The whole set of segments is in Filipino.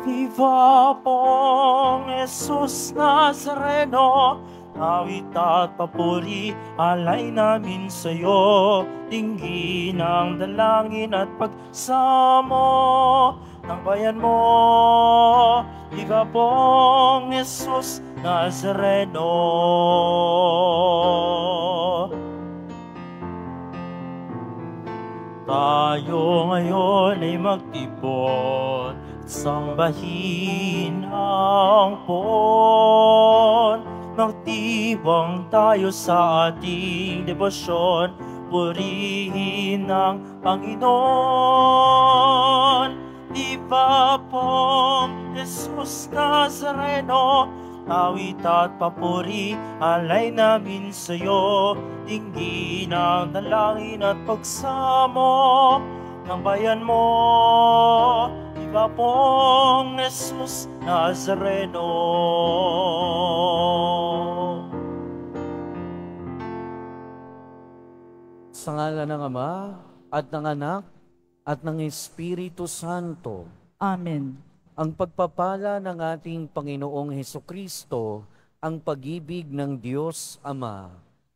Viva pong Jesus Nazareno, awit at papuri, alay namin sa'yo. Tingin ang dalangin at pagsamo ng bayan mo. Viva pong Jesus Nazareno. Tayo ngayon ay magtipon, sambahin ang pon. Magtibang tayo sa ating debosyon, purihin ang Panginoon. Viva pong Jesus Nazareno, awit at papuri, alay namin sa'yo. Tingin ang dalangin at pagsamo ng bayan mo. Viva pong Jesus Nazareno. Sa ngala ng Ama, at ng Anak, at ng Espiritu Santo. Amen. Ang pagpapala ng ating Panginoong Hesukristo, ang pag-ibig ng Diyos Ama,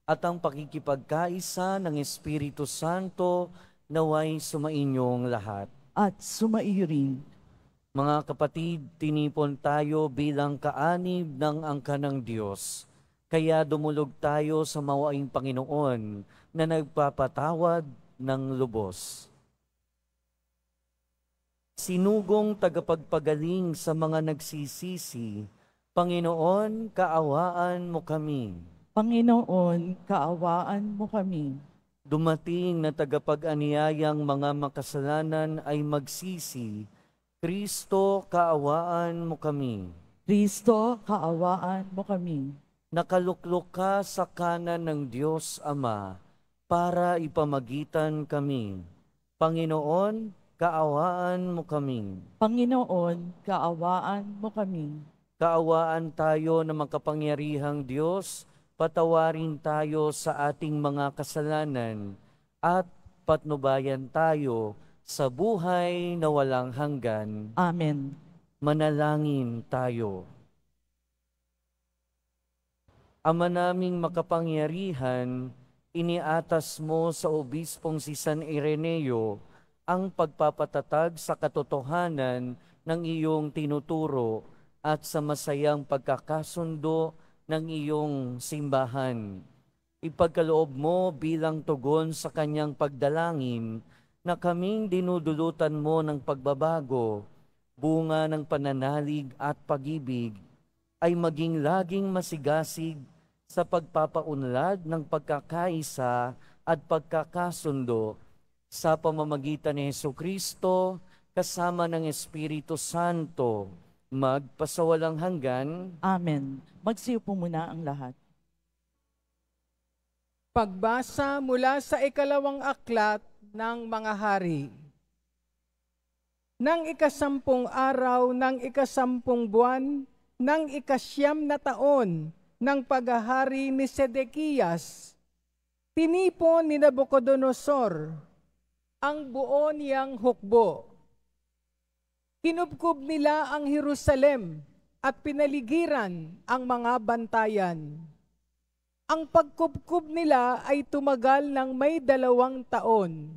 at ang pakikipagkaisa ng Espiritu Santo naway sumainyong lahat. At sumaiyo rin. Mga kapatid, tinipon tayo bilang kaanib ng angka ng Diyos. Kaya dumulog tayo sa mawaing Panginoon na nagpapatawad ng lubos. Sinugong tagapagpagaling sa mga nagsisisi, Panginoon, kaawaan mo kami. Panginoon, kaawaan mo kami. Dumating na tagapag-aniyayang mga makasalanan ay magsisi, Kristo, kaawaan mo kami. Kristo, kaawaan mo kami. Nakaluklok ka sa kanan ng Diyos Ama para ipamagitan kami. Panginoon, kaawaan mo kami. Panginoon, kaawaan mo kami. Kaawaan tayo ng makapangyarihang Diyos, patawarin tayo sa ating mga kasalanan at patnubayan tayo sa buhay na walang hanggan. Amen. Manalangin tayo. Ama naming makapangyarihan, iniatas mo sa obispong si San Ireneo ang pagpapatatag sa katotohanan ng iyong tinuturo at sa masayang pagkakasundo ng iyong simbahan. Ipagkaloob mo bilang tugon sa kanyang pagdalangin na kaming dinudulutan mo ng pagbabago, bunga ng pananalig at pag-ibig, ay maging laging masigasig sa pagpapaunlad ng pagkakaisa at pagkakasundo sa pamamagitan ni Hesukristo kasama ng Espiritu Santo, magpasawalang hanggan. Amen. Magsiyo po muna ang lahat. Pagbasa mula sa ikalawang aklat ng mga hari. Nang ikasampung araw ng ikasampung buwan ng ikasyam na taon ng paghahari ni Sedekias, tinipon ni Nabucodonosor ang buo niyang hukbo. Kinubkob nila ang Jerusalem at pinaligiran ang mga bantayan. Ang pagkubkob nila ay tumagal ng may 2 taon.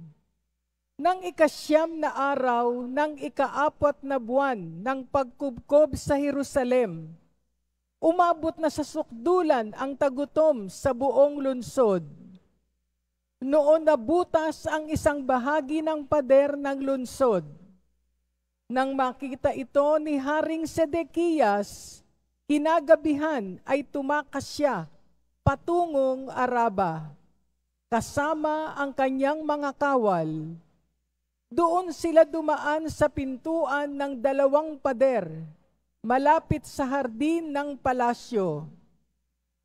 Nang ikasyam na araw ng ika-4 na buwan ng pagkubkob sa Jerusalem, umabot na sa sukdulan ang tagutom sa buong lungsod. Noon nabutas ang isang bahagi ng pader ng lungsod. Nang makita ito ni Haring Sedekias, kinagabihan ay tumakas siya patungong Araba, kasama ang kanyang mga kawal. Doon sila dumaan sa pintuan ng 2 pader, malapit sa hardin ng palasyo.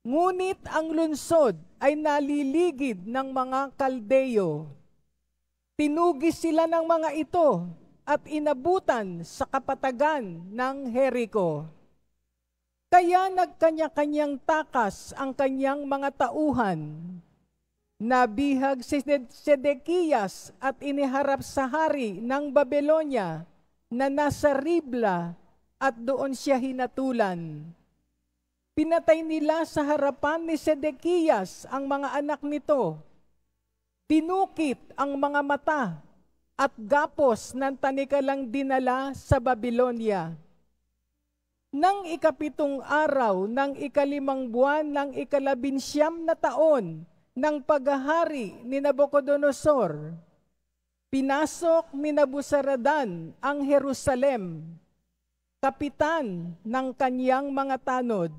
Ngunit ang lungsod ay naliligid ng mga Kaldeyo. Tinugis sila ng mga ito at inabutan sa kapatagan ng Jericho. Kaya nagkanya-kanyang takas ang kanyang mga tauhan. Nabihag si Sedekias at iniharap sa hari ng Babylonia na nasa Ribla at doon siya hinatulan. Pinatay nila sa harapan ni Sedekias ang mga anak nito. Tinukit ang mga mata at gapos ng tanikalang dinala sa Babylonia. Nang ikapitong araw ng ikalimang buwan ng ikalabinsyam na taon ng paghahari ni Nabucodonosor, pinasok ni Nabuzaradan ang Jerusalem, kapitan ng kanyang mga tanod.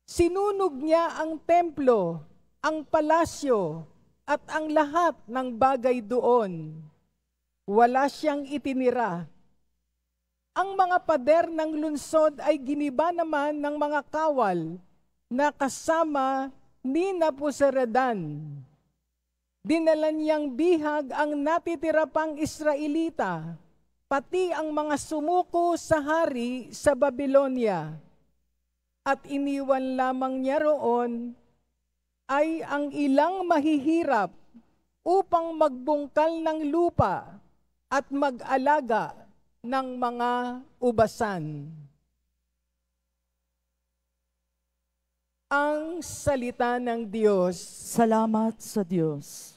Sinunog niya ang templo, ang palasyo, at ang lahat ng bagay doon. Wala siyang itinira. Ang mga pader ng lungsod ay giniba naman ng mga kawal na kasama ni Nabuzaradan. Dinala niyang bihag ang natitira pang Israelita, pati ang mga sumuko sa hari sa Babylonia. At iniwan lamang niya roon ay ang ilang mahihirap upang magbungkal ng lupa at mag-alaga ng mga ubasan. Ang salita ng Diyos. Salamat sa Diyos.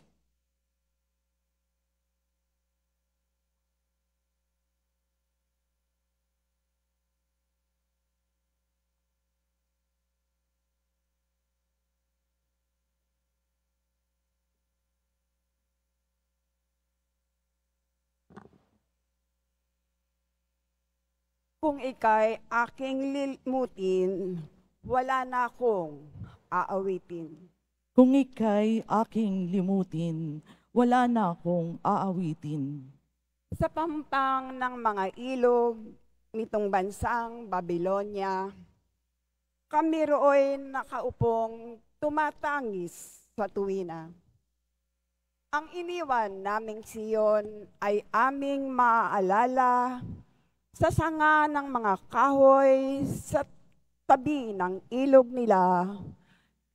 Kung ika'y aking limutin, wala na akong aawitin. Kung ika'y aking limutin, wala na akong aawitin. Sa pampang ng mga ilog nitong bansang Babylonia, kami rooy nakaupong tumatangis sa tuwina. Ang iniwan naming Siyon ay aming maaalala sa sanga ng mga kahoy sa tabi ng ilog nila.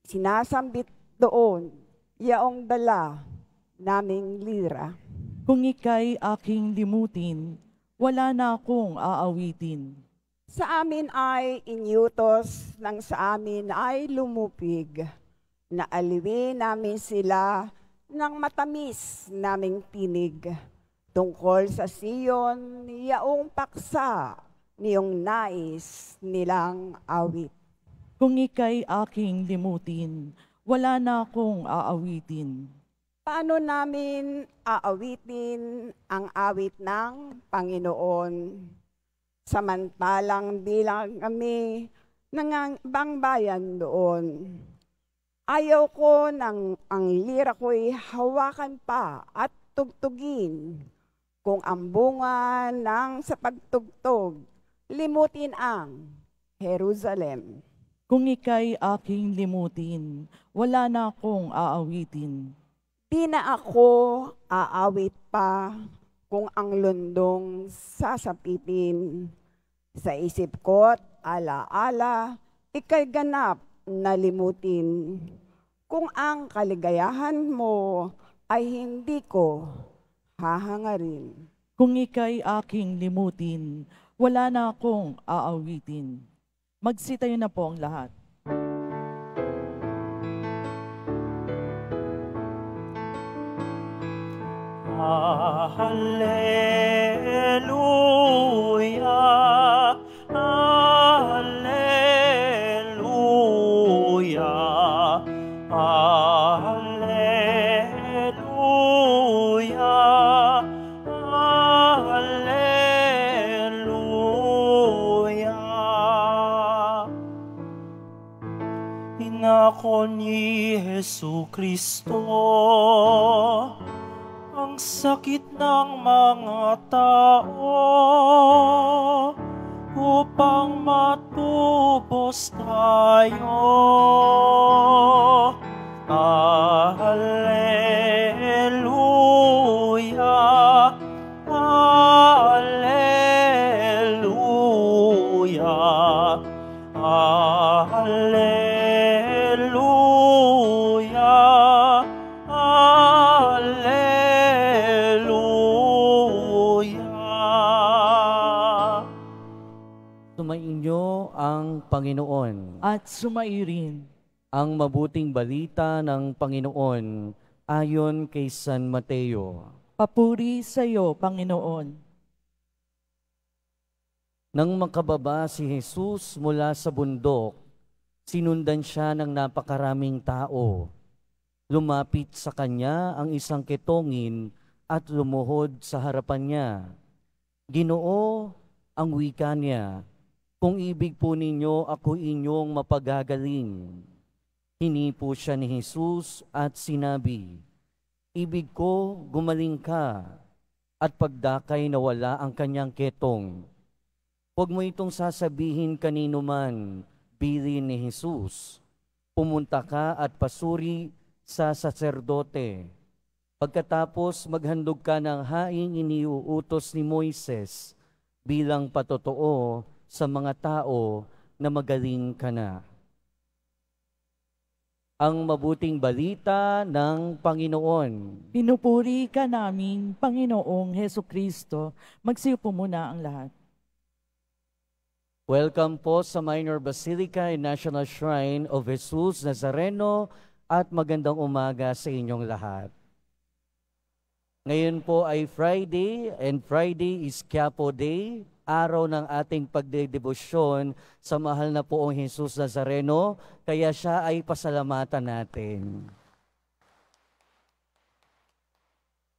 Sinasambit doon yaong dala naming lira. Kung ika'y aking limutin, wala na akong aawitin. Sa amin ay inyutos, nang sa amin ay lumupig. Naaliwin namin sila ng matamis naming tinig. Tungkol sa Siyon, yaong paksa niyong nais nilang awit. Kung ika'y aking limutin, wala na akong aawitin. Paano namin aawitin ang awit ng Panginoon? Samantalang bilang kami nangangibang bayan doon. Ayaw ko nang ang lira ko'y hawakan pa at tugtugin. Kung ang bunga ng sa pagtugtog, limutin ang Jerusalem. Kung ika'y aking limutin, wala na akong aawitin. Di na ako aawit pa kung ang lundong sasapitin. Sa isip ko't ala-ala, ika'y ganap na limutin. Kung ang kaligayahan mo ay hindi ko hahangarin. Kung ika'y aking limutin, wala na akong aawitin. Magsitayo na po ang lahat. Hallelujah, hallelujah, hallelujah, hallelujah. Inako ni Jesucristo ang sakit ng mga tao upang matubos tayo. Hallelujah, hallelujah, hallelujah. Sumainyo ang Panginoon. At sumairin. Ang mabuting balita ng Panginoon ayon kay San Mateo. Papuri sa iyo, Panginoon. Nang makababa si Jesus mula sa bundok, sinundan siya ng napakaraming tao. Lumapit sa kanya ang isang ketongin at lumuhod sa harapan niya. Ginoo, ang wika niya, kung ibig po ninyo, ako inyong mapagagaling. Hinipo siya ni Jesus at sinabi, ibig ko, gumaling ka, at pagdakay nawala ang kanyang ketong. Huwag mo itong sasabihin kanino man, bilin ni Jesus. Pumunta ka at pasuri sa saserdote. Pagkatapos maghandog ka ng haing iniuutos ni Moises bilang patotoo sa mga tao na magaling ka na. Ang mabuting balita ng Panginoon. Pinupuri ka namin, Panginoong Hesukristo. Magsiupo muna ang lahat. Welcome po sa Minor Basilica and National Shrine of Jesus Nazareno at magandang umaga sa inyong lahat. Ngayon po ay Friday and Friday is Quiapo Day, araw ng ating pagdedebosyon sa mahal na poong Jesus Nazareno, kaya siya ay pasalamatan natin.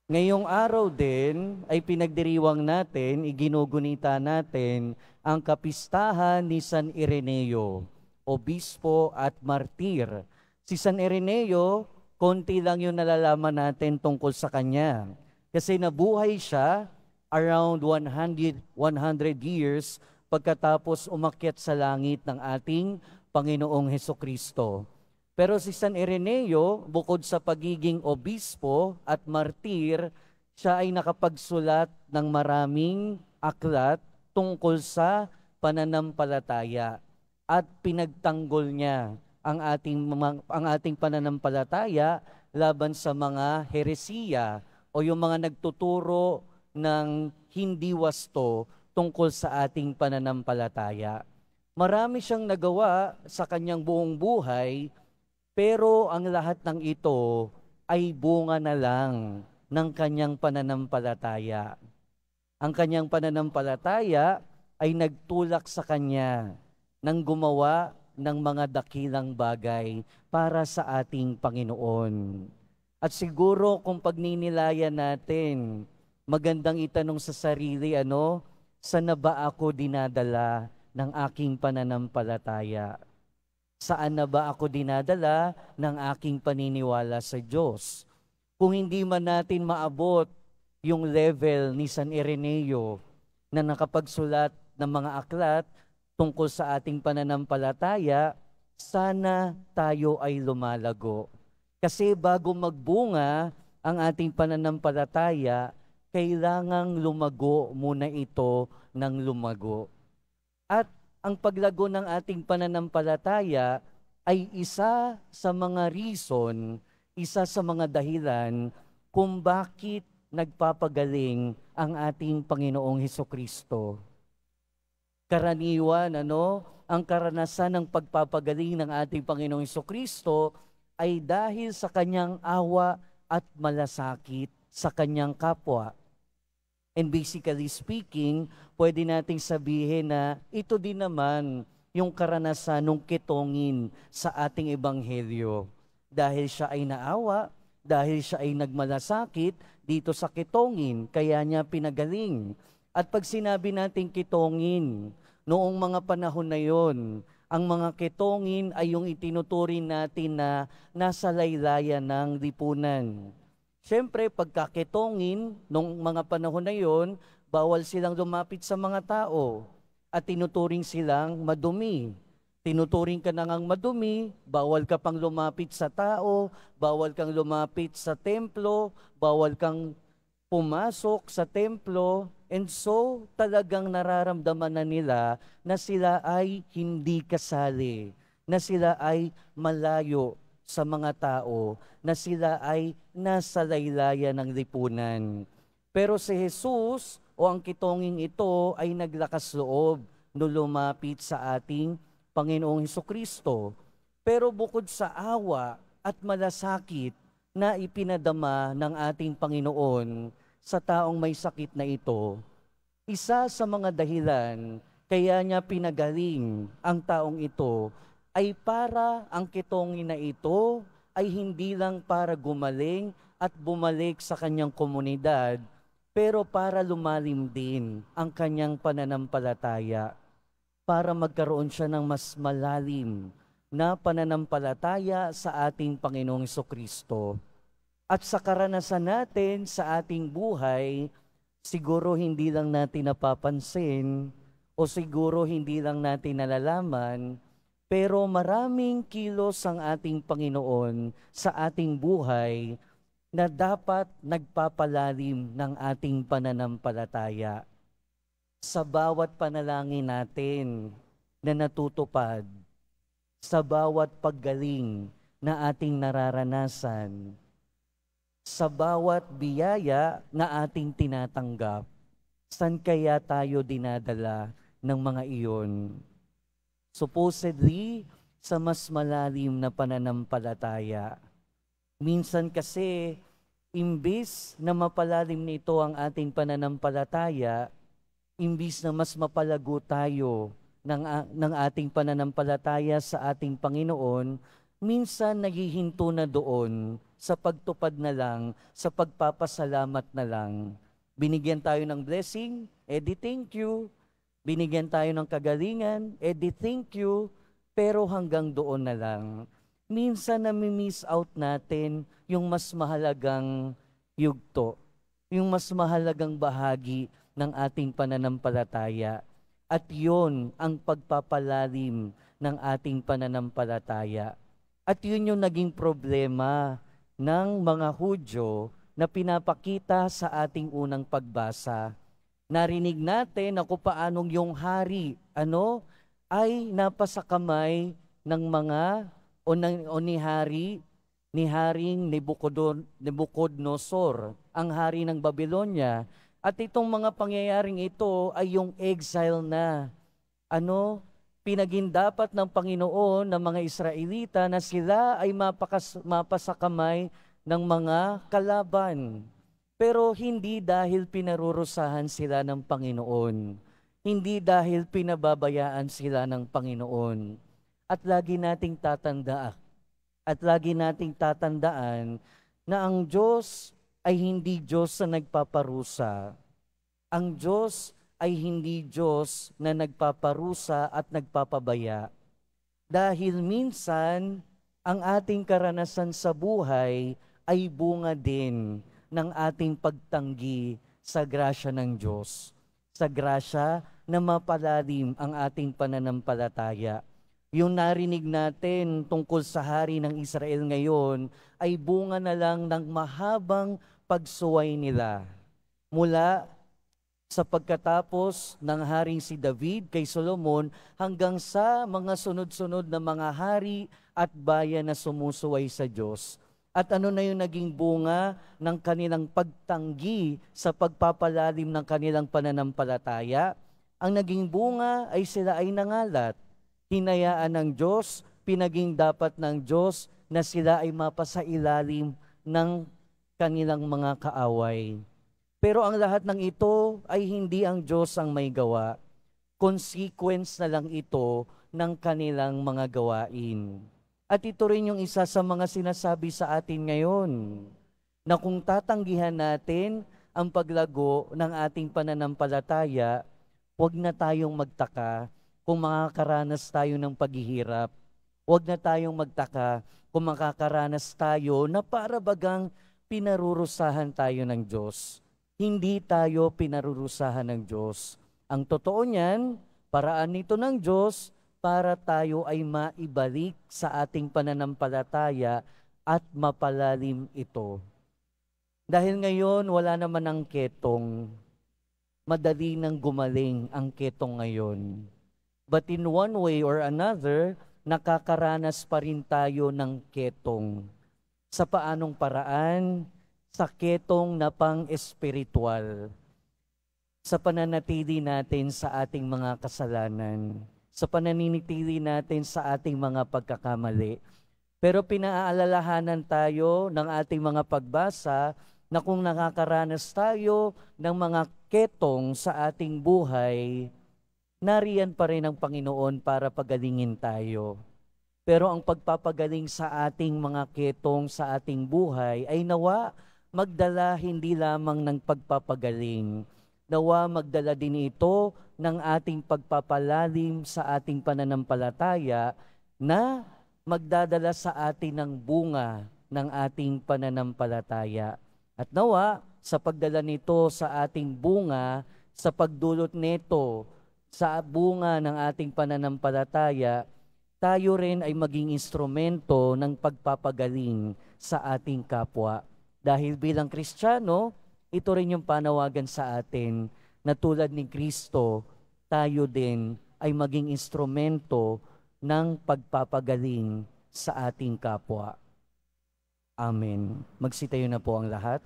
Ngayong araw din ay pinagdiriwang natin, iginugunita natin ang kapistahan ni San Ireneo, obispo at martir. Si San Ireneo, konti lang yung nalalaman natin tungkol sa kanya. Kasi nabuhay siya around 100 years pagkatapos umakyat sa langit ng ating Panginoong Hesukristo. Pero si San Ireneo, bukod sa pagiging obispo at martir, siya ay nakapagsulat ng maraming aklat tungkol sa pananampalataya at pinagtanggol niya ang ating pananampalataya laban sa mga heresiya o yung mga nagtuturo ng hindi wasto tungkol sa ating pananampalataya. Marami siyang nagawa sa kanyang buong buhay, pero ang lahat ng ito ay bunga na lang ng kanyang pananampalataya. Ang kanyang pananampalataya ay nagtulak sa kanya ng gumawa ng mga dakilang bagay para sa ating Panginoon. At siguro kung pagninilayan natin, magandang itanong sa sarili, saan na ba ako dinadala ng aking pananampalataya? Saan na ba ako dinadala ng aking paniniwala sa Diyos? Kung hindi man natin maabot yung level ni San Ireneo na nakapagsulat ng mga aklat tungkol sa ating pananampalataya, sana tayo ay lumalago. Kasi bago magbunga ang ating pananampalataya, kailangang lumago muna ito ng lumago. At ang paglago ng ating pananampalataya ay isa sa mga reason, isa sa mga dahilan kung bakit nagpapagaling ang ating Panginoong Hesukristo. Karaniwan, ang karanasan ng pagpapagaling ng ating Panginoong Hesukristo ay dahil sa kanyang awa at malasakit sa kanyang kapwa. And basically speaking, pwede nating sabihin na ito din naman yung karanasan ng ketongin sa ating ebanghelyo. Dahil siya ay naawa, dahil siya ay nagmalasakit dito sa ketongin, kaya niya pinagaling. At pag sinabi natin ketongin, noong mga panahon na yon, ang mga ketongin ay yung itinuturing natin na nasa laylayan ng lipunan. Siyempre, pagkaketongin, nung mga panahon na yon, bawal silang lumapit sa mga tao at tinuturing silang madumi. Tinuturing ka na ngang madumi, bawal ka pang lumapit sa tao, bawal kang lumapit sa templo, bawal kang pumasok sa templo, and so talagang nararamdaman na nila na sila ay hindi kasali, na sila ay malayo sa mga tao, na sila ay nasa laylayan ng lipunan. Pero si Jesus o ang kitonging ito ay naglakas loob, no lumapit sa ating Panginoong Hesukristo. Pero bukod sa awa at malasakit na ipinadama ng ating Panginoon sa taong may sakit na ito, isa sa mga dahilan kaya niya pinagaling ang taong ito ay para ang kitongin na ito ay hindi lang para gumaling at bumalik sa kanyang komunidad, pero para lumalim din ang kanyang pananampalataya, para magkaroon siya ng mas malalim na pananampalataya sa ating Panginoong Hesukristo. At sa karanasan natin sa ating buhay, siguro hindi lang natin napapansin o siguro hindi lang natin nalalaman, pero maraming kilos ang ating Panginoon sa ating buhay na dapat nagpapalalim ng ating pananampalataya. Sa bawat panalangin natin na natutupad, sa bawat paggaling na ating nararanasan, sa bawat biyaya na ating tinatanggap, saan kaya tayo dinadala ng mga iyon? Supposedly, sa mas malalim na pananampalataya. Minsan kasi, imbis na mapalalim nito ang ating pananampalataya, imbis na mas mapalago tayo ng ating pananampalataya sa ating Panginoon, minsan naghihinto na doon sa pagtupad na lang, sa pagpapasalamat na lang. Binigyan tayo ng blessing, edi thank you. Binigyan tayo ng kagalingan, edi thank you. Pero hanggang doon na lang. Minsan nami-miss out natin yung mas mahalagang yugto, yung mas mahalagang bahagi ng ating pananampalataya. At yun ang pagpapalalim ng ating pananampalataya. At yun yung naging problema ng mga Hudyo na pinapakita sa ating unang pagbasa. Narinig natin na kung paanong yung hari, ay napasakamay ng mga ni Haring Nebuchadnezzar, ang hari ng Babylonia. At itong mga pangyayaring ito ay yung exile na. Pinagindapat ng Panginoon ng mga Israelita na sila ay mapasakamay ng mga kalaban. Pero hindi dahil pinarurusahan sila ng Panginoon. Hindi dahil pinababayaan sila ng Panginoon. At lagi nating tatandaan na ang Diyos ay hindi Diyos na nagpaparusa. Ang Diyos ay hindi Diyos na nagpaparusa at nagpapabaya. Dahil minsan, ang ating karanasan sa buhay ay bunga din ng ating pagtanggi sa grasya ng Diyos. Sa grasya na mapalalim ang ating pananampalataya. Yung narinig natin tungkol sa hari ng Israel ngayon ay bunga na lang ng mahabang pagsuway nila. Mula sa pagkatapos ng haring si David kay Solomon hanggang sa mga sunod-sunod na mga hari at bayan na sumusuway sa Diyos. At ano na yung naging bunga ng kanilang pagtanggi sa pagpapalalim ng kanilang pananampalataya? Ang naging bunga ay sila ay nangalat. Hinayaan ng Diyos, pinaging dapat ng Diyos na sila ay mapasailalim ng kanilang mga kaaway. Pero ang lahat ng ito ay hindi ang Diyos ang may gawa. Consequence na lang ito ng kanilang mga gawain. At ito rin yung isa sa mga sinasabi sa atin ngayon, na kung tatanggihan natin ang paglago ng ating pananampalataya, huwag na tayong magtaka kung makakaranas tayo ng paghihirap. Huwag na tayong magtaka kung makakaranas tayo na para bagang pinarurusahan tayo ng Diyos. Hindi tayo pinarurusahan ng Diyos. Ang totoo niyan, paraan nito ng Diyos para tayo ay maibalik sa ating pananampalataya at mapalalim ito. Dahil ngayon wala naman ang ketong, madali nang gumaling ang ketong ngayon. But in one way or another, nakakaranas pa rin tayo ng ketong. Sa paanong paraan? Sa ketong na pang-espiritual. sa pananatili natin sa ating mga kasalanan, sa pananinitili natin sa ating mga pagkakamali. Pero pinaalalahanan tayo ng ating mga pagbasa na kung nakakaranas tayo ng mga ketong sa ating buhay, nariyan pa rin ang Panginoon para pagalingin tayo. Pero ang pagpapagaling sa ating mga ketong sa ating buhay ay nawa magdala hindi lamang ng pagpapagaling. Nawa magdala din ito ng ating pagpapalalim sa ating pananampalataya na magdadala sa atin ng bunga ng ating pananampalataya. At nawa sa pagdala nito sa ating bunga, sa pagdulot nito sa bunga ng ating pananampalataya, tayo rin ay maging instrumento ng pagpapagaling sa ating kapwa. Dahil bilang Kristiyano, ito rin yung panawagan sa atin na tulad ni Kristo, tayo din ay maging instrumento ng pagpapagaling sa ating kapwa. Amen. Magsitayo na po ang lahat.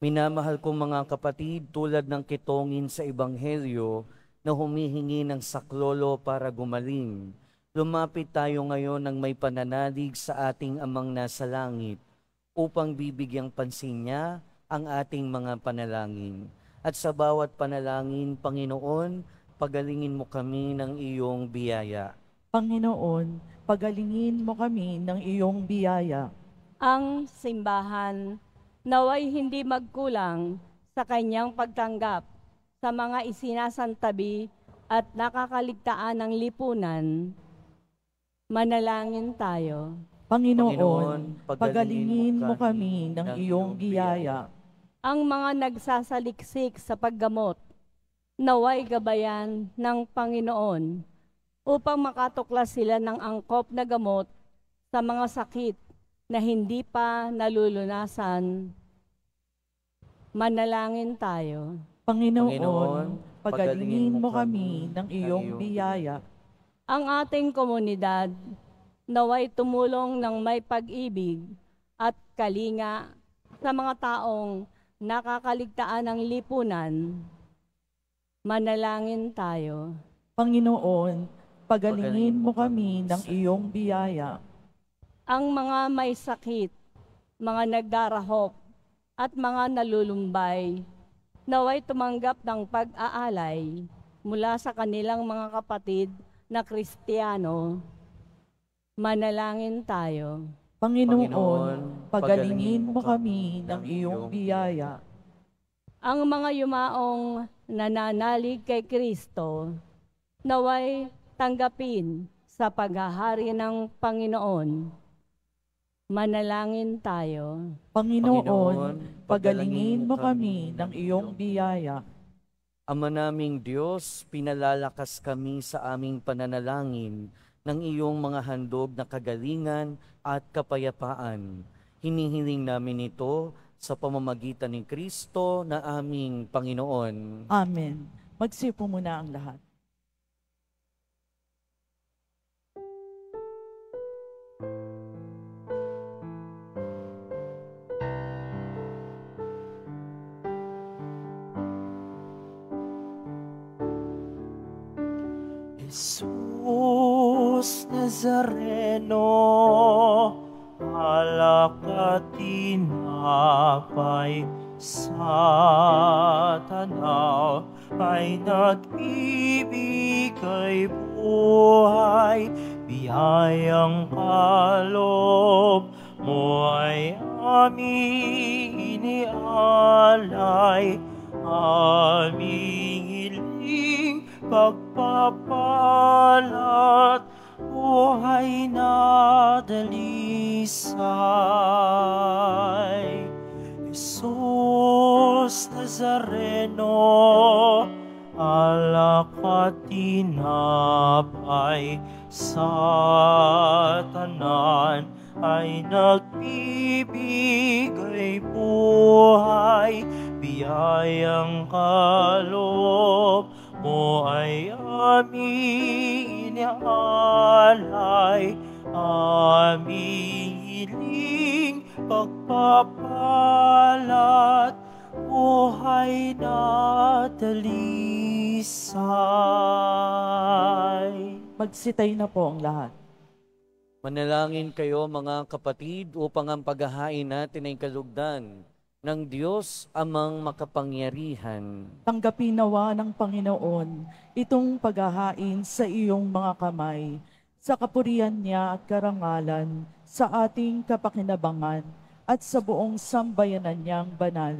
Minamahal kong mga kapatid, tulad ng kitongin sa Ebanghelyo na humihingi ng saklolo para gumaling, lumapit tayo ngayon ng may pananalig sa ating Amang nasa langit upang bibigyang pansin niya ang ating mga panalangin. At sa bawat panalangin, Panginoon, pagalingin mo kami ng iyong biyaya. Panginoon, pagalingin mo kami ng iyong biyaya. Ang simbahan naway hindi magkulang sa kanyang pagtanggap sa mga isinasantabi at nakakaligtaan ng lipunan. Manalangin tayo. Panginoon, pagalingin mo kami ng iyong biyaya. Ang mga nagsasaliksik sa paggamot, naway gabayan ng Panginoon upang makatuklas sila ng angkop na gamot sa mga sakit na hindi pa nalulunasan. Manalangin tayo. Panginoon, pagalingin mo kami ng iyong biyaya. Ang ating komunidad naway tumulong ng may pag-ibig at kalinga sa mga taong nakakaligtaan ng lipunan. Manalangin tayo. Panginoon, pagalingin mo kami ng iyong biyaya. Ang mga may sakit, mga nagdarahop, at mga nalulumbay, naway tumanggap ng pag-aalay mula sa kanilang mga kapatid na Kristiyano. Manalangin tayo. Panginoon, pagalingin mo kami ng iyong biyaya. Ang mga yumaong nananalig kay Kristo, naway tanggapin sa paghahari ng Panginoon. Manalangin tayo. Panginoon, pagalingin mo kami ng iyong biyaya. Ama naming Diyos, pinalalakas kami sa aming pananalangin ng iyong mga handog na kagalingan at kapayapaan. Hinihiling namin ito sa pamamagitan ni Kristo na aming Panginoon. Amen. Magsipo muna ang lahat. Jesus Nazareno, alak at tinapay sa tanaw, ay nagbibigay buhay, biyayang kaloob mo ay aming inialay, aming hiling pagpapalat, buhay na dalisay. Jesus Nazareno, alak at tinapay sa tanan, ay nagbibigay buhay, biyayang kaloob mo ay aming iniaalay, aming hiling pagpapalat, buhay na dalisay. Magsitay na po ang lahat. Manalangin kayo mga kapatid upang ang paghahain natin ay kalugdan ng Diyos amang makapangyarihan. Tanggapin nawa ng Panginoon itong paghahain sa iyong mga kamay, sa kapurihan niya at karangalan, sa ating kapakinabangan at sa buong sambayanan niyang banal.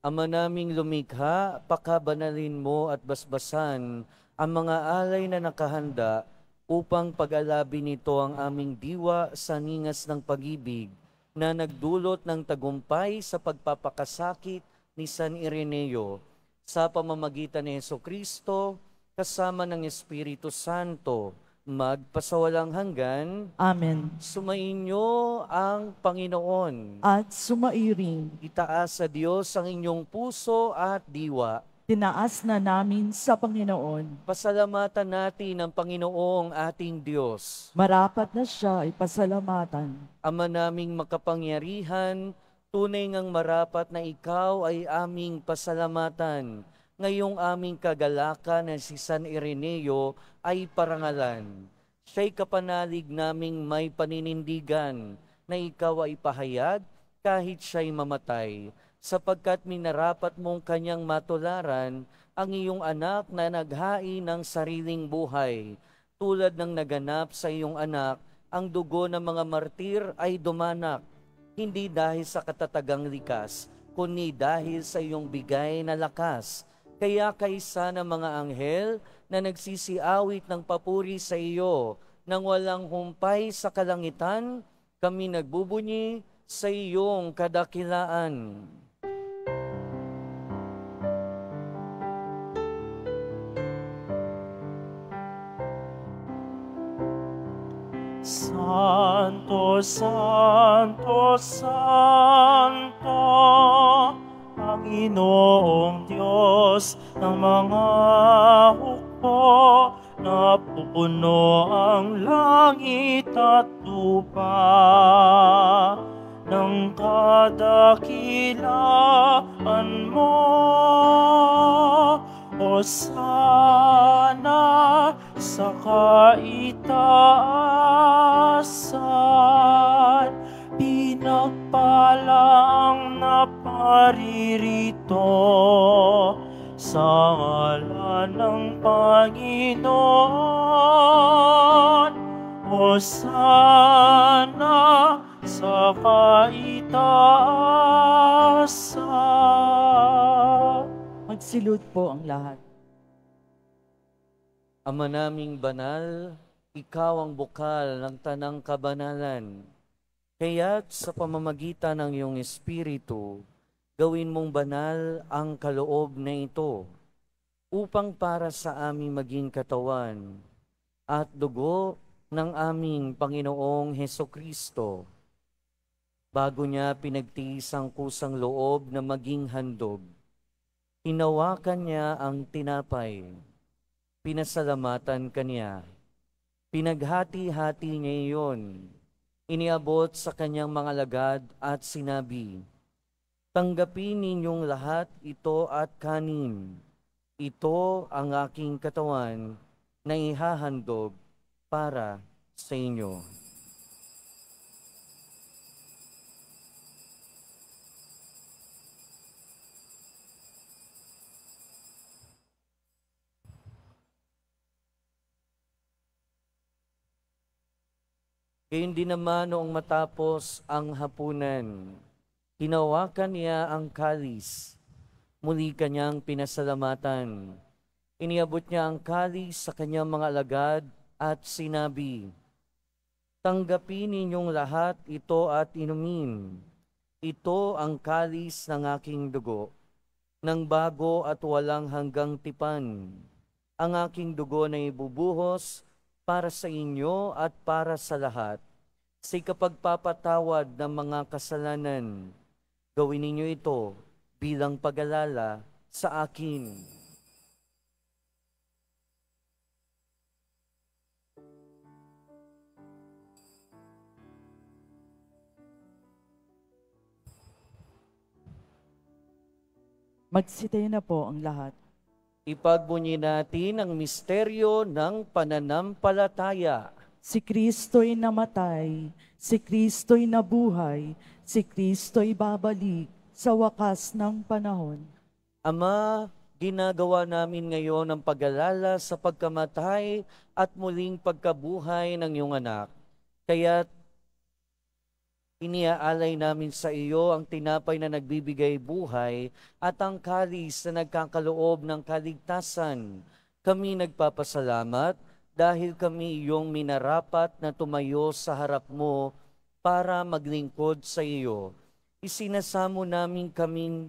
Ama naming lumikha, pakabanalin mo at basbasan ang mga alay na nakahanda upang pag-alabi nito ang aming diwa sa ningas ng pag-ibig na nagdulot ng tagumpay sa pagpapakasakit ni San Ireneo sa pamamagitan ni Jesucristo kasama ng Espiritu Santo magpasawalang hanggan. Amen. Sumainyo ang Panginoon. At sumairing, Itaas sa Diyos ang inyong puso at diwa. tinaas na namin sa Panginoon. Pasalamatan natin ang Panginoong ating Diyos. Marapat na siya ay pasalamatan. Ama naming makapangyarihan, tunay ngang marapat na ikaw ay aming pasalamatan. Ngayong aming kagalakan na si San Ireneo ay parangalan. Siya'y kapanalig naming may paninindigan na ikaw ay pahayag kahit siya'y mamatay, sapagkat minarapat mong kanyang matularan ang iyong anak na naghain ng sariling buhay. Tulad ng naganap sa iyong anak, ang dugo ng mga martir ay dumanak, hindi dahil sa katatagang likas, kundi dahil sa iyong bigay na lakas. Kaya kaysa ng mga anghel na nagsisiawit ng papuri sa iyo, nang walang humpay sa kalangitan, kami nagbubunyi sa iyong kadakilaan. Santo, Santo, Santo, Panginoong Diyos ng mga hukbo, napupuno ang langit at lupa ng kadakilaan mo. Hosana sa kaitaasan, pinagpala ang naparirito sa ngalan ng Panginoon. Hosana sa kaitaasan. Magsilud po ang lahat. Ama naming banal, ikaw ang bukal ng tanang kabanalan. Kaya't sa pamamagitan ng iyong Espiritu, gawin mong banal ang kaloob na ito, upang para sa aming maging katawan at dugo ng aming Panginoong Hesukristo. Bago niya pinagtiis ang kusang loob na maging handog, hinawakan niya ang tinapay, pinasalamatan kaniya, pinaghati-hati niya iyon, iniabot sa kanyang mga lagad at sinabi, "Tanggapin ninyong lahat ito at kanin. Ito ang aking katawan na ihahandog para sa inyo." Gayun din naman noong matapos ang hapunan, hinawakan niya ang kalis, muli kanyang pinasalamatan. Iniabot niya ang kalis sa kanyang mga alagad at sinabi, "Tanggapin ninyong lahat ito at inumin. Ito ang kalis ng aking dugo, ng bago at walang hanggang tipan. Ang aking dugo na ibubuhos para sa inyo at para sa lahat, sa kapagpapatawad ng mga kasalanan. Gawin ninyo ito bilang pag-alala sa akin." Magsitayo na po ang lahat. Ipagbunyi natin ang misteryo ng pananampalataya. Si Kristo'y namatay, si Kristo'y nabuhay, si Kristo'y babalik sa wakas ng panahon. Ama, ginagawa namin ngayon ang pag-alala sa pagkamatay at muling pagkabuhay ng iyong anak. Kaya't iniaalay namin sa iyo ang tinapay na nagbibigay buhay at ang kalis na nagkakaloob ng kaligtasan. Kami nagpapasalamat dahil kami iyong minarapat na tumayo sa harap mo para maglingkod sa iyo. Isinasamo namin kaming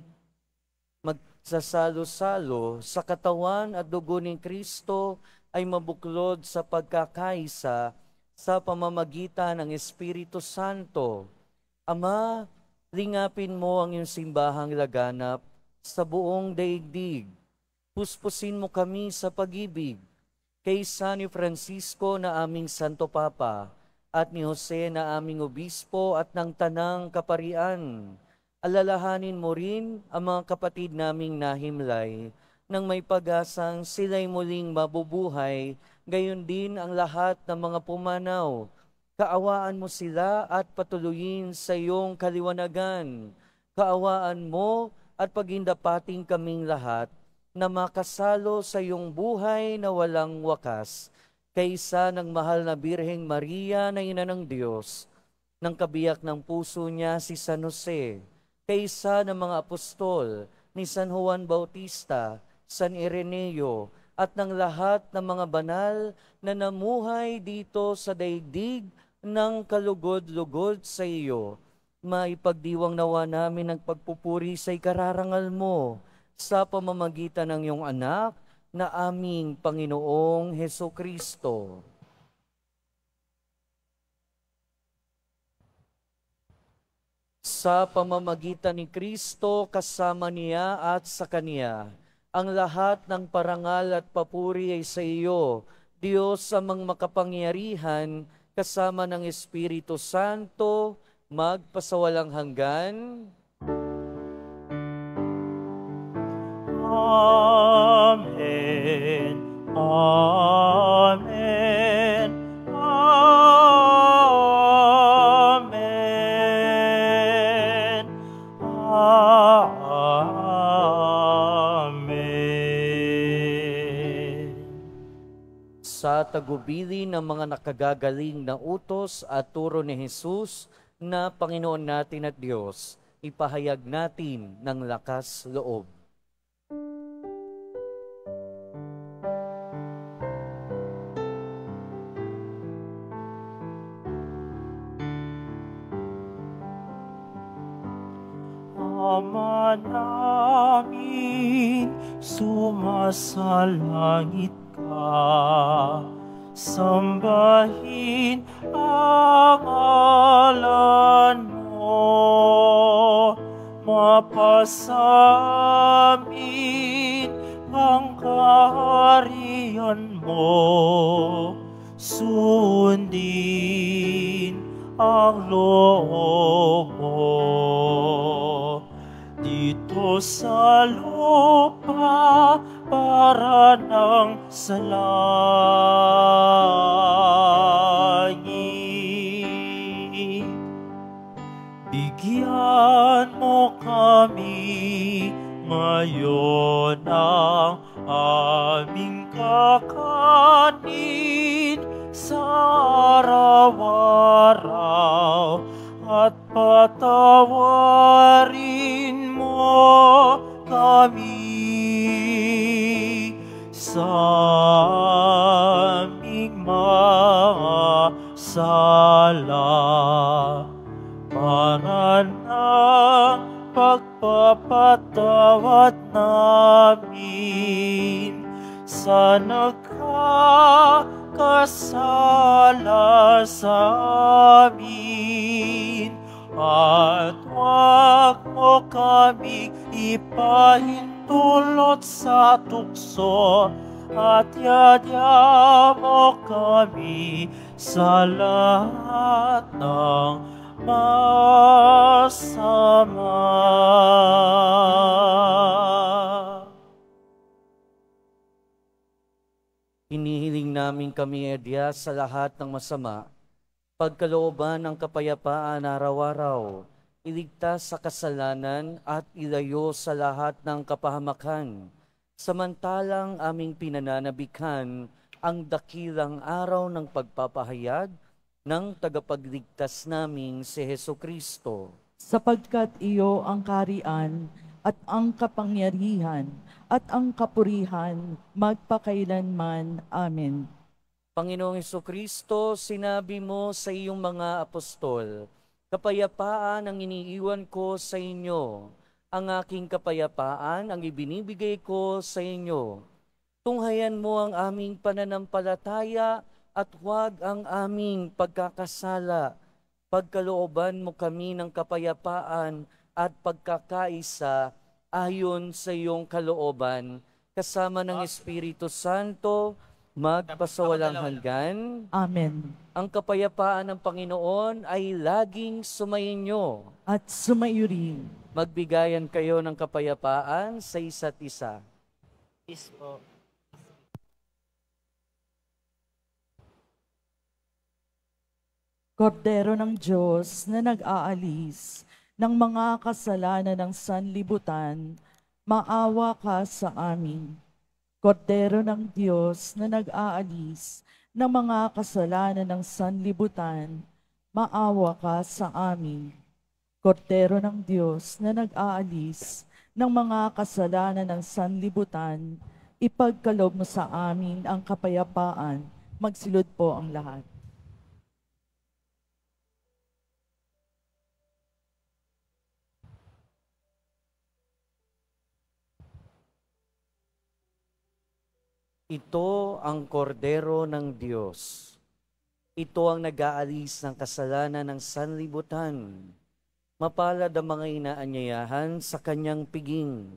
magsasalo-salo sa katawan at dugo ni Kristo ay mabuklod sa pagkakaisa sa pamamagitan ng Espiritu Santo. Ama, lingapin mo ang iyong simbahang laganap sa buong daigdig. Puspusin mo kami sa pag-ibig kay San Francisco na aming Santo Papa at ni Jose na aming Obispo at ng Tanang Kaparian. Alalahanin mo rin ang mga kapatid naming nahimlay nang may pag-asang sila'y muling mabubuhay, gayon din ang lahat ng mga pumanaw. Kaawaan mo sila at patuloyin sa iyong kaliwanagan. Kaawaan mo at pagindapating kaming lahat na makasalo sa iyong buhay na walang wakas. Kaysa ng mahal na Birheng Maria na Ina ng Diyos, ng kabiyak ng puso niya si San Jose, kaysa ng mga apostol ni San Juan Bautista, San Ireneo, at ng lahat ng mga banal na namuhay dito sa daigdig ng kalugod-lugod sa iyo. Maipagdiwang nawa namin ang pagpupuri sa ikararangal mo sa pamamagitan ng iyong anak na aming Panginoong Hesukristo. Sa pamamagitan ni Kristo, kasama niya at sa Kaniya, ang lahat ng parangal at papuri ay sa iyo, Diyos amang makapangyarihan, kasama ng Espiritu Santo, magpasawalang hanggan. Amen. Amen. Amen. Amen. Sa tagubili ng mga nakagagaling na utos at turo ni Jesus na Panginoon natin at Diyos, ipahayag natin ng lakas loob. Ama namin, sumasalangit ka, sambahin ang ngalan mo, mapasamin ang kaharian mo, sundin ang loob mo. Dito sa lupa para ng sa langit. Bigyan mo kami ngayon ang aming kakanin sa araw-araw at patawarin mo kami sa aming mga sala para ng pagpapatawad namin sa nagkakasala sa amin. At huwag mo kami ipahintulot sa tukso at yadya mo kami sa lahat ng masama. namin kami edya sa lahat ng masama, pagkalooban ng kapayapaan araw-araw, iligtas sa kasalanan at ilayo sa lahat ng kapahamakan, samantalang aming pinananabikan ang dakilang araw ng pagpapahayag ng tagapagligtas naming si Hesukristo. Sapagkat iyo ang karian at ang kapangyarihan at ang kapurihan magpakailanman. Amen. Panginoong Hesukristo, sinabi mo sa iyong mga apostol, kapayapaan ang iniiwan ko sa inyo, ang aking kapayapaan ang ibinibigay ko sa inyo. Tunghayan mo ang aming pananampalataya at huwag ang aming pagkakasala. Pagkalooban mo kami ng kapayapaan at pagkakaisa ayon sa iyong kalooban, kasama ng Espiritu Santo, magpasawalang hanggan. Amen. Ang kapayapaan ng Panginoon ay laging sumainyo. At sumayo rin. Magbigayan kayo ng kapayapaan sa isa't isa. Peace po. Kordero ng Diyos na nag-aalis ng mga kasalanan ng sanlibutan, maawa ka sa amin. Kordero ng Diyos na nag-aalis ng mga kasalanan ng sanlibutan, maawa ka sa amin. Kordero ng Diyos na nag-aalis ng mga kasalanan ng sanlibutan, ipagkaloob mo sa amin ang kapayapaan. Magsilod po ang lahat. Ito ang kordero ng Diyos. Ito ang nag-aalis ng kasalanan ng sanlibutan. Mapalad ang mga inaanyayahan sa kanyang piging.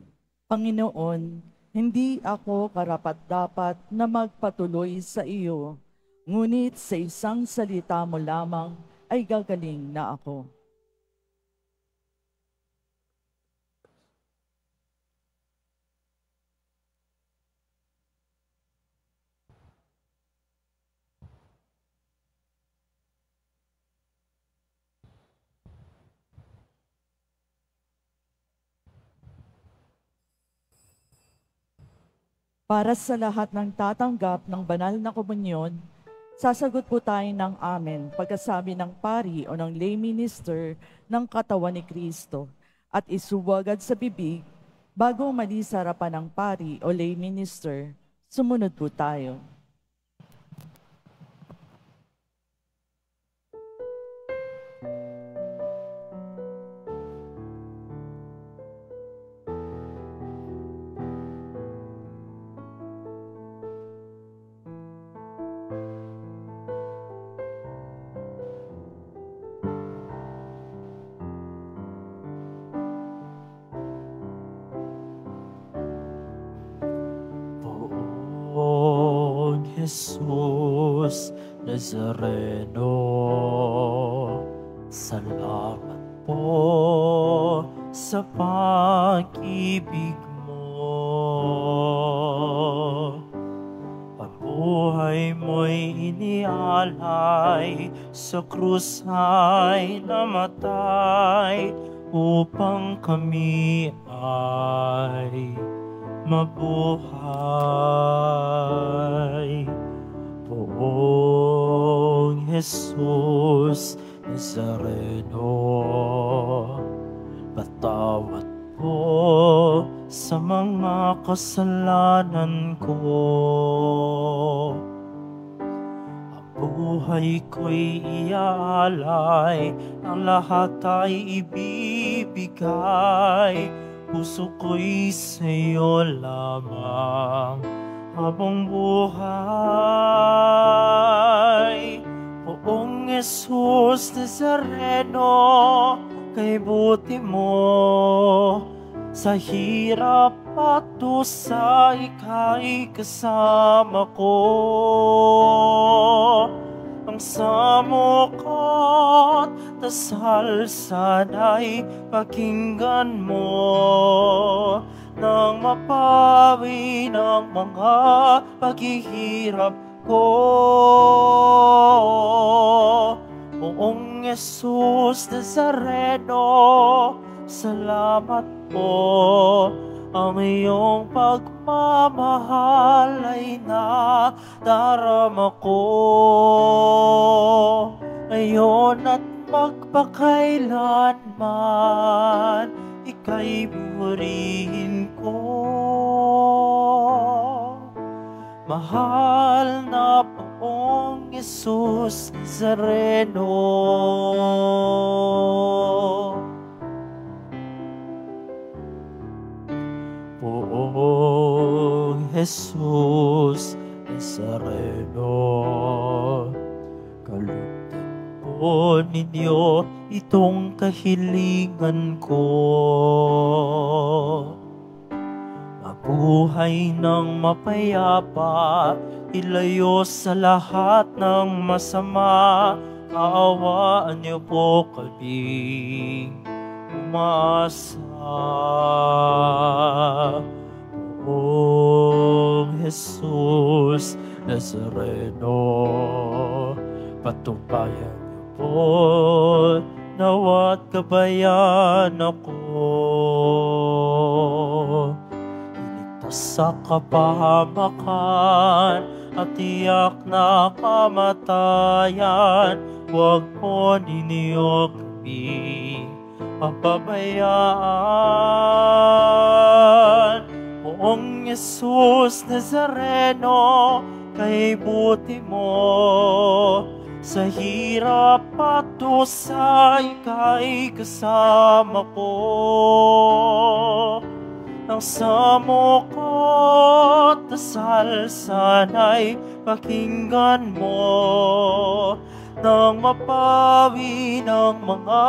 Panginoon, hindi ako karapat-dapat na magpatuloy sa iyo, ngunit sa isang salita mo lamang ay gagaling na ako. Para sa lahat ng tatanggap ng banal na komunyon, sasagot po tayo ng amen pagkasabi ng pari o ng lay minister ng katawan ni Kristo at isuwagad sa bibig bago umalis sa harapan ng pari o lay minister. Sumunod po tayo. Poong Jesus Nazareno, salamat po sa pag-ibig mo. Ang buhay mo'y inialay, sa krus ay namatay, upang kami ay mabuhay. Poong Jesus Nazareno, patawad po sa mga kasalanan ko. Ang buhay ko'y iaalay, ang lahat ay ibibigay. Puso ko'y sa'yo lamang habang buhay. Poong Jesus Nazareno, kay buti mo, sa hirap at dusa ika'y kasama ko. Ang samukot dasal sana'y pakinggan mo, nang mapawi ng mga paghihirap ko. Poong Jesus Nazareno, salamat po. Ang iyong pagmamahal ay nadarama ko. Ngayon at magpakailanman, ika'y purihin ko. Mahal na Poong Jesus Nazareno. Poong Jesus Nazareno, kalugdan po ninyo itong kahilingan ko. Mabuhay ng mapayapa, ilayo sa lahat ng masama. Kaawaan niyo po kaming umaasa. Poong Jesus Nazareno, patnubayan niyo po nawat gabayan ako. Iligtas sa kapahamakan at tiyak na kamatayan, huwag po ninyo kami papabayaan. Poong Jesus Nazareno, kay buti mo, sa hirap at dusa ika'y kasama ko. Ang samo ko't dasal sana'y pakinggan mo, nang mapawi ng mga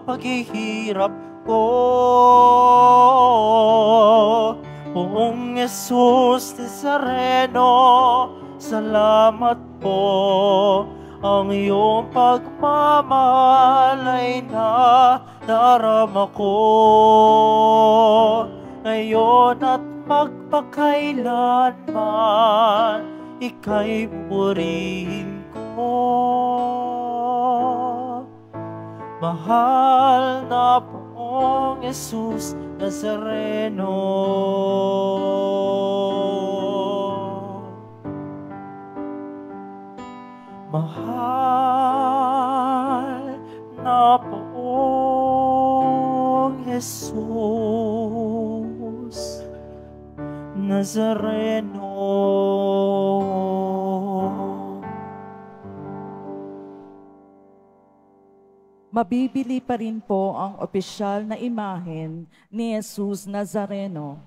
paghihirap ko. Poong Jesus Nazareno, salamat po. Ang iyong pagmamahal ay nadarama ko. Ngayon at magpakailanman, ika'y purihin ko. Mahal na Poong Jesus Nazareno. Mahal na Poong Jesus Nazareno. Mabibili pa rin po ang opisyal na imahen ni Jesus Nazareno.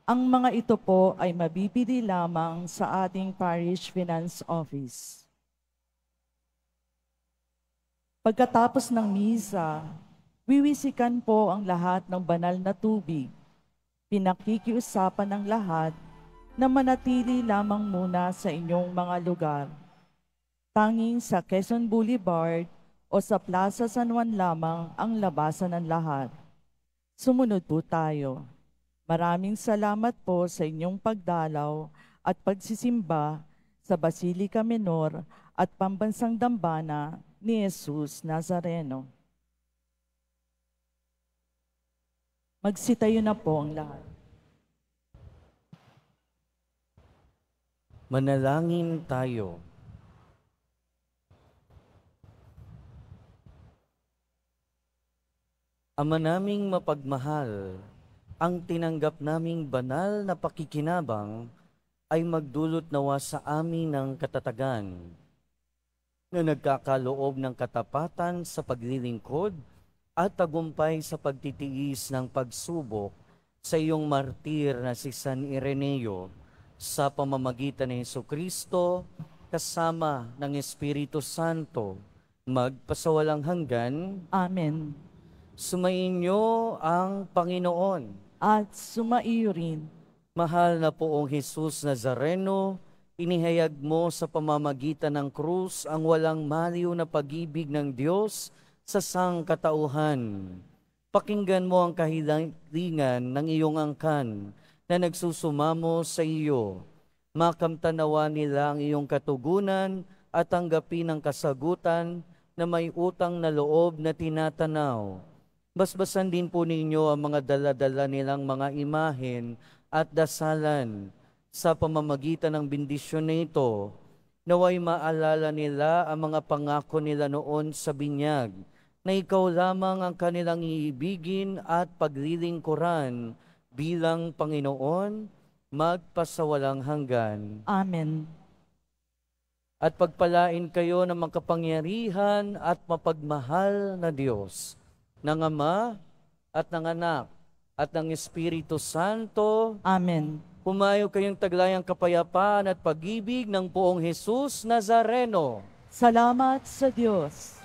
Ang mga ito po ay mabibili lamang sa ating Parish Finance Office. Pagkatapos ng misa, wiwisikan po ang lahat ng banal na tubig. Pinakikiusapan ng lahat na manatili lamang muna sa inyong mga lugar. Tanging sa Quezon Boulevard o sa Plaza San Juan lamang ang labasan ng lahat. Sumunod po tayo. Maraming salamat po sa inyong pagdalaw at pagsisimba sa Basilica Menor at Pambansang Dambana ni Jesus Nazareno. Magsitayo na po ang lahat. Manalangin tayo. Ama naming mapagmahal, ang tinanggap naming banal na pakikinabang ay magdulot nawa sa amin ng katatagan na nagkakaloob ng katapatan sa paglilingkod at tagumpay sa pagtitiis ng pagsubok sa iyong martir na si San Ireneo sa pamamagitan ni Jesucristo kasama ng Espiritu Santo magpasawalang hanggan. Amen. Sumainyo ang Panginoon. At sumaiyo rin. Mahal na Poong Jesus Nazareno, inihayag mo sa pamamagitan ng krus ang walang maliw na pag-ibig ng Diyos sa sangkatauhan. Pakinggan mo ang kahilingan ng iyong angkan na nagsusumamo sa iyo. Makamtanawa nila ang iyong katugunan at tanggapin ang kasagutan na may utang na loob na tinatanaw. Basbasan din po ninyo ang mga dala-dala nilang mga imahen at dasalan. Sa pamamagitan ng bendisyon na ito, naway maalala nila ang mga pangako nila noon sa binyag, na ikaw lamang ang kanilang iibigin at paglilingkuran bilang Panginoon, magpasawalang hanggan. Amen. At pagpalain kayo ng makapangyarihan at mapagmahal na Diyos, ng Ama at ng Anak at ng Espiritu Santo. Amen. Humayo kayong taglayang kapayapaan at pag-ibig ng Poong Jesus Nazareno. Salamat sa Diyos.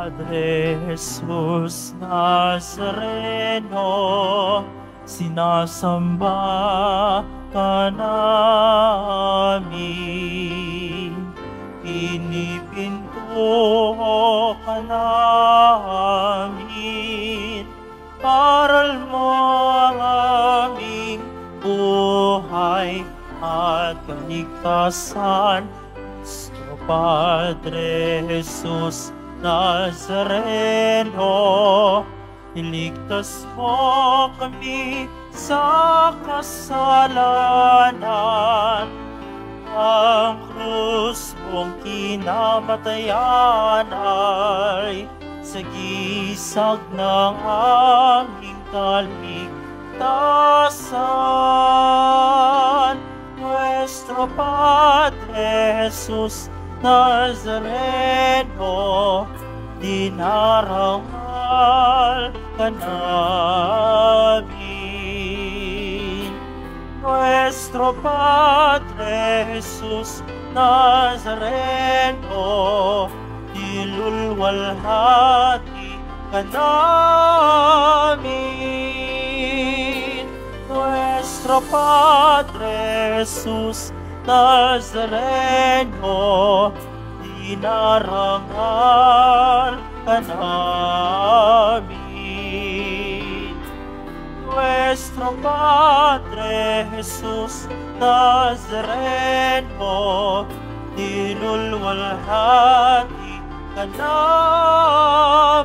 Padre Jesus Nazareno, sinasamba ka namin, pinipinto ka namin, paral mo ang aming buhay at kaligtasan. Cristo Padre Jesus Nazareno, iligtas mo kami sa kasalanan. Ang krus mong kinamatayan ay sagisag ng aming kaligtasan. Nuestro Padre Jesus Nazareno, dinarangal ka namin. Nuestro Padre Jesus Nazareno, dilulwalhati ka namin. Nuestro Padre Jesus Nazareno, dinarangal ka namin. Nuestro Padre Jesus Nazareno, dinulwalhati ka namin.